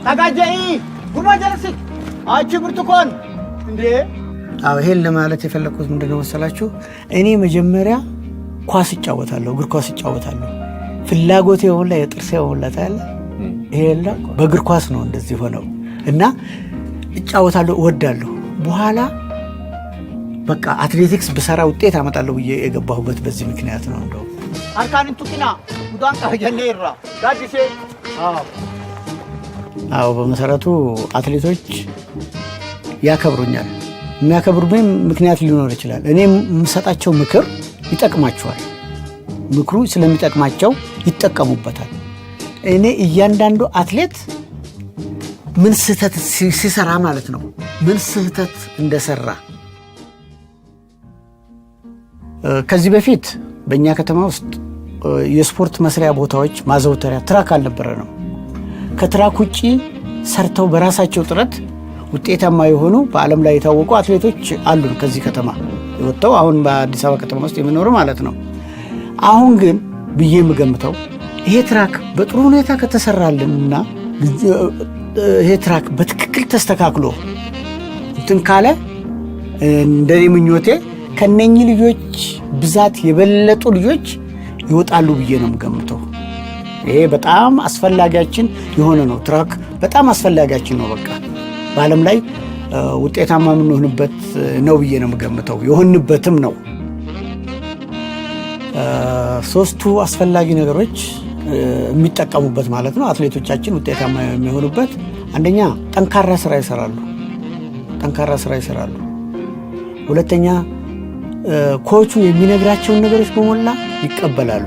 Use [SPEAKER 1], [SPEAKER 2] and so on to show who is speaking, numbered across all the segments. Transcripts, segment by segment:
[SPEAKER 1] ታጋጀይ ጉማ ጀርሲ አቺ ብርቱካን እንዴ አው ይሄን ለማለት የፈለኩት ምንድነው መሰላችሁ እኔ መጀመሪያ ኳስ እጫወታለሁ እግር ኳስ እጫወታለሁ ፍላጎቴ ሁላ የጥርሴ ሁላ ታያለ ይሄላ በእግር ኳስ ነው እንደዚህ ሆነው እና እጫወታለሁ እወዳለሁ በኋላ በቃ አትሌቲክስ በሰራ ውጤት አመጣለሁ የገባሁበት በዚህ ምክንያት ነው እንደው አርካን እንቱቂና ጉዳን ካጀኔራ ጋዲሴ አው በመሰረቱ አትሌቶች ያከብሩኛል የሚያከብሩኝ ምክንያት ሊኖር ይችላል እኔም የምሰጣቸው ምክር ይጠቅማቸዋል ምክሩ ስለሚጠቅማቸው ይጠቀሙበታል እኔ እያንዳንዱ አትሌት ምን ስህተት ሲሰራ ማለት ነው ምን ስህተት እንደሰራ ከዚህ በፊት በእኛ ከተማ ውስጥ የስፖርት መስሪያ ቦታዎች ማዘውተሪያ ትራክ አልነበረንም ከትራክ ውጪ ሰርተው በራሳቸው ጥረት ውጤታማ የሆኑ በአለም ላይ የታወቁ አትሌቶች አሉ ከዚህ ከተማ ወጥተው አሁን በአዲስ አበባ ከተማ ውስጥ የሚኖሩ ማለት ነው አሁን ግን ብዬ የምገምተው ይሄ ትራክ በጥሩ ሁኔታ ከተሰራልንና ይሄ ትራክ በትክክል ተስተካክሎ እንትን ካለ እንደኔ ምኞቴ ከነኚህ ልጆች ብዛት የበለጡ ልጆች ይወጣሉ ብዬ ነው የምገምተው ይሄ በጣም አስፈላጊያችን የሆነ ነው ትራክ በጣም አስፈላጊያችን ነው በቃ በአለም ላይ ውጤታማ የምንሆንበት ነው ብዬ ነው የምገምተው የሆንበትም ነው ሶስቱ አስፈላጊ ነገሮች የሚጠቀሙበት ማለት ነው አትሌቶቻችን ውጤታማ የሚሆኑበት አንደኛ ጠንካራ ስራ ይሰራሉ ሁለተኛ ኮቹ የሚነግራቸውን ነገሮች በመላ ይቀበላሉ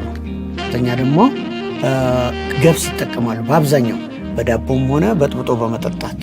[SPEAKER 1] ሁለተኛ ደግሞ ገብስ ይጠቀማሉ በአብዛኛው በዳቦም ሆነ በጥብጦ በመጠጣት